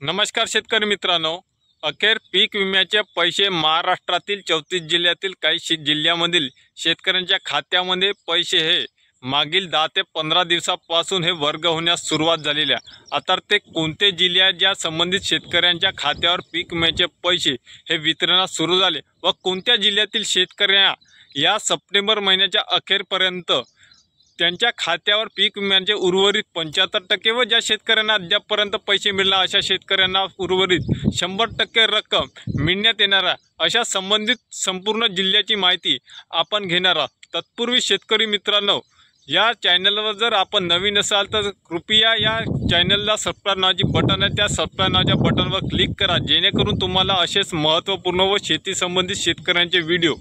नमस्कार शेतकरी मित्रांनो, अखेर पीक विम्याचे पैसे महाराष्ट्रातील 34 जिल्ह्यातील काही जिल्ह्यामधील शेतकऱ्यांच्या खात्यामध्ये पैसे हे मागील 10 ते 15 दिवसापासून हे वर्ग होण्यास सुरुवात झालेली आहे। आता ते कोणते जिल्हे आहेत ज्या संबंधित शेतकऱ्यांच्या खात्यावर पीक विम्याचे पैसे हे वितरणास सुरू झाले व कोणत्या जिल्ह्यातील शेतकऱ्यांना या सप्टेंबर महिन्याच्या अखेरपर्यंत त्यांच्या खात्यावर पीक विम्याचे उर्वरित 75% व ज्या शेतकऱ्यांना अद्यापपर्यंत पैसे मिळणार अशा शेतकऱ्यांना उर्वरित 100% रक्कम मिळण्यात येणार आहे, अशा संबंधित संपूर्ण जिल्ह्याची माहिती आपण घेणार आहोत। तत्पूर्वी शेतकरी मित्रांनो, या चॅनलवर जर आपण नवीन असाल तर कृपया या चॅनलला सबस्क्राइब नावाची बटन आहे, त्या सबस्क्राइब नावाच्या बटनवर क्लिक करा, जेणेकरून तुम्हाला असेच महत्त्वपूर्ण व शेती संबंधित शेतकऱ्यांचे व्हिडिओ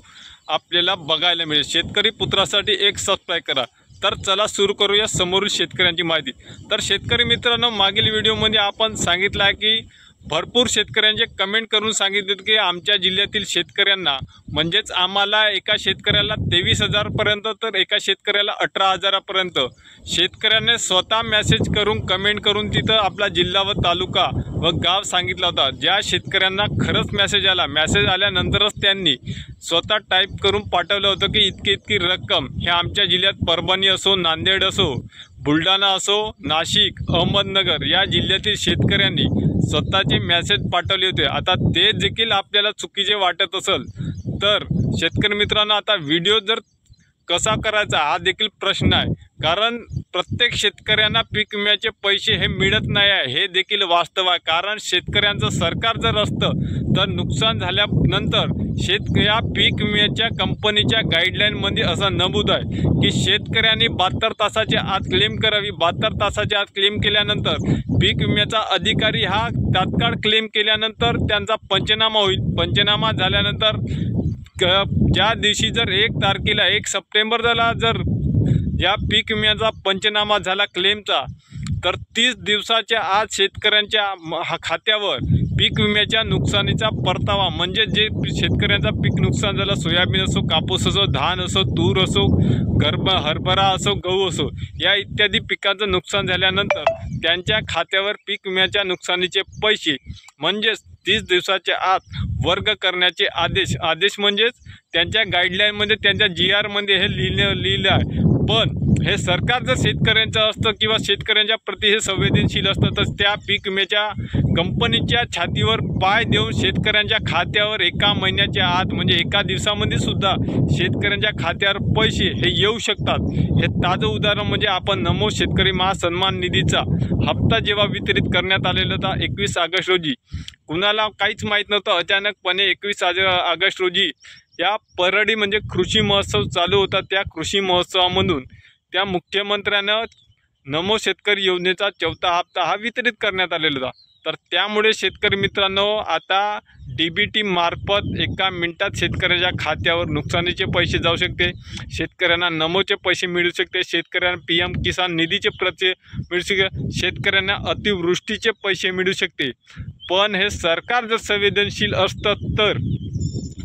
आपल्याला बघायला मिळेल। शेतकरी पुत्रासाठी एक सबस्क्राइब करा। तर चला सुरू करूया समोरील शेतकऱ्यांची माहिती। तर शेतकरी मित्रांनो, मागील व्हिडिओमध्ये आपण सांगितलं आहे की भरपूर शेतकऱ्यांचे कमेंट करून सांगितले की आमच्या जिल्ह्यातील शेतकऱ्यांना म्हणजेच आम्हाला एका शेतकऱ्याला 23,000 पर्यंत तर एका शेतकऱ्याला 18,000 पर्यंत शेतकऱ्याने स्वतः मेसेज करून कमेंट करून तिथं आपला जिल्हा व तालुका व गाव सांगितला होता। ज्या शेतकऱ्यांना खरंच मेसेज आल्यानंतरच त्यांनी स्वतः टाईप करून पाठवलं होतं की इतकी रक्कम हे आमच्या जिल्ह्यात परभणी असो, नांदेड असो, बुलढाणा असो, नाशिक, अहमदनगर या जिल्ह्यातील शेतकऱ्यांनी स्वतःचे मेसेज पाठवले होते। आता ते देखील आपल्याला चुकीचे वाटत असेल तर शेतकरी मित्रांनो, आता व्हिडिओ जर कसा करायचा हा देखील प्रश्न आहे, कारण प्रत्येक शेतकऱ्यांना पीक विम्याचे पैसे हे मिळत नाही आहे हे देखील वास्तव आहे। कारण शेतकऱ्यांचं सरकार जर असतं तर नुकसान झाल्यानंतर या पीक विम्याच्या कंपनीच्या गाईडलाईनमध्ये असं नमूद आहे की शेतकऱ्यांनी 72 तासाच्या आत क्लेम करावी। 72 तासाच्या आत क्लेम केल्यानंतर पीक विम्याचा अधिकारी हा तात्काळ क्लेम केल्यानंतर त्यांचा पंचनामा होईल। पंचनामा झाल्यानंतर ज्या दिवशी जर 1 सप्टेंबर झाला, जर या पीक विम्याचा पंचनामा झाला क्लेमचा, तर 30 दिवसाच्या आत शेतकऱ्यांच्या खात्यावर पीक विम्याच्या नुकसानीचा परतावा म्हणजे जे शेतकऱ्यांचा पीक नुकसान झालं, सोयाबीन असो, कापूस असो, धान असो, तूर असो, हरभरा असो, गहू असो, या इत्यादी पिकांचं नुकसान झाल्यानंतर त्यांच्या खात्यावर पीक विम्याच्या नुकसानीचे पैसे म्हणजेच 30 दिवसाच्या आत वर्ग करण्याचे आदेश म्हणजेच त्यांच्या गाईडलाईनमध्ये त्यांच्या GR मध्ये हे लिहिलं आहे। पण हे सरकार जर शेतकऱ्यांचं असतं किंवा शेतकऱ्यांच्या प्रति हे संवेदनशील असतं तर त्या पीक विम्याच्या कंपनीच्या छातीवर पाय देऊन शेतकऱ्यांच्या खात्यावर एका महिन्याच्या आत म्हणजे एका दिवसामध्ये सुद्धा शेतकऱ्यांच्या खात्यावर पैसे हे येऊ शकतात। हे ताजं उदाहरण म्हणजे आपण नमो शेतकरी महासन्मान निधीचा हप्ता जेव्हा वितरित करण्यात आलेला होता 21 ऑगस्ट रोजी, कुणाला काहीच माहीत नव्हतं। अचानकपणे 21 ऑगस्ट रोजी या परळी म्हणजे कृषी महोत्सव चालू होता, त्या कृषी महोत्सवामधून त्या मुख्यमंत्र्यानं नमो शेतकरी योजनेचा 4था हप्ता हा वितरित करण्यात आलेला होता। तर त्यामुळे शेतकरी मित्रांनो, आता DBT मार्फत एका मिनिटात शेतकऱ्याच्या खात्यावर नुकसानीचे पैसे जाऊ शकते, शेतकऱ्यांना नमोचे पैसे मिळू शकते, शेतकऱ्यांना PM किसान निधीचे पैसे मिळू शकते, शेतकऱ्यांना अतिवृष्टीचे पैसे मिळू शकते। पण हे सरकार जर संवेदनशील असतं तर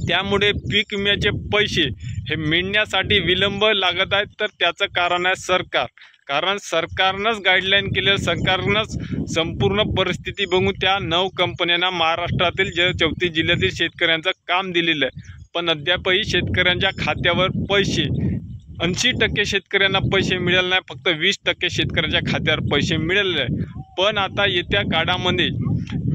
त्यामुळे पीक विम्याचे पैसे हे मिळण्यासाठी विलंब लागत आहेत। तर त्याचं कारण आहे सरकार, कारण सरकारनंच गाईडलाईन केलेलं, सरकारनंच संपूर्ण परिस्थिती बघून त्या 9 कंपन्यांना महाराष्ट्रातील 34 जिल्ह्यातील शेतकऱ्यांचं काम दिलेलं आहे। पण अद्यापही शेतकऱ्यांच्या खात्यावर पैसे 80% शेतकऱ्यांना पैसे मिळाले नाही, फक्त 20% शेतकऱ्यांच्या खात्यावर पैसे मिळालेले आहे। पण आता येत्या काळामध्ये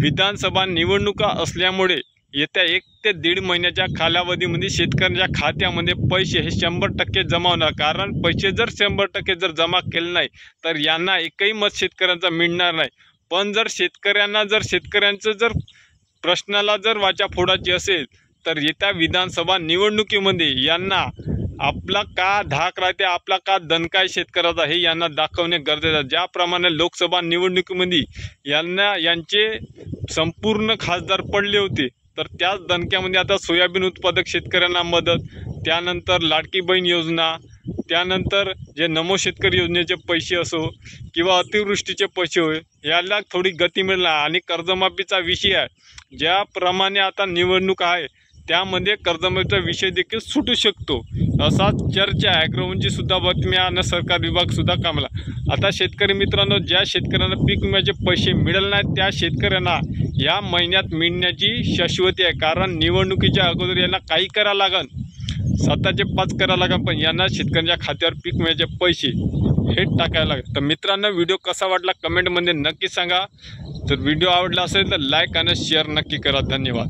विधानसभा निवडणुका असल्यामुळे येत्या 1 ते 1.5 महिन्याच्या कालावधीमध्ये शेतकऱ्यांच्या खात्यामध्ये पैसे हे 100% जमा होणार। कारण पैसे जर 100% जर जमा केले नाही तर यांना एकही मत शेतकऱ्यांचा मिळणार नाही। पण जर शेतकऱ्यांचं जर प्रश्नाला जर वाचा फोडायची असेल तर येत्या विधानसभा निवडणुकीमध्ये यांना आपला का धाक राहते, आपला का दणका शेतकऱ्याचा हे यांना दाखवणे गरजेचं आहे। ज्याप्रमाणे लोकसभा निवडणुकीमध्ये यांचे संपूर्ण खासदार पडले होते, तर त्याच दणक्यामध्ये आता सोयाबीन उत्पादक शेतकऱ्यांना मदत, त्यानंतर लाडकी बहीण योजना, त्यानंतर जे नमो शेतकरी योजनेचे पैसे असो किंवा अतिवृष्टीचे पैसे होय, याला थोडी गती मिळणार। आणि कर्जमाफीचा विषय आहे, ज्याप्रमाणे आता निवडणूक आहे त्यामध्ये कर्जमाफीचा विषय देखील सुटू शकतो। असाच चर्चा ॲग्रोवनची सुद्धा बातम्या आणि सरकार विभाग सुद्धा कामला. आता शेतकरी मित्रांनो, ज्या शेतकऱ्यांना पीक विम्याचे पैसे मिळाले नाहीत त्या शेतकऱ्यांना या महिन्यात मिळण्याची शाश्वती आहे. कारण निवडणुकीच्या अगोदर यांना काही करावं लागन, स्वतःचे पाच करावं लागन, पण यांना शेतकऱ्यांच्या खात्यावर पीक विम्याचे पैसे हे टाकायला लागेल. तर मित्रांनो, व्हिडिओ कसा वाटला कमेंटमध्ये नक्की सांगा. जर व्हिडिओ आवडला असेल तर लाईक आणि शेअर नक्की करा. धन्यवाद.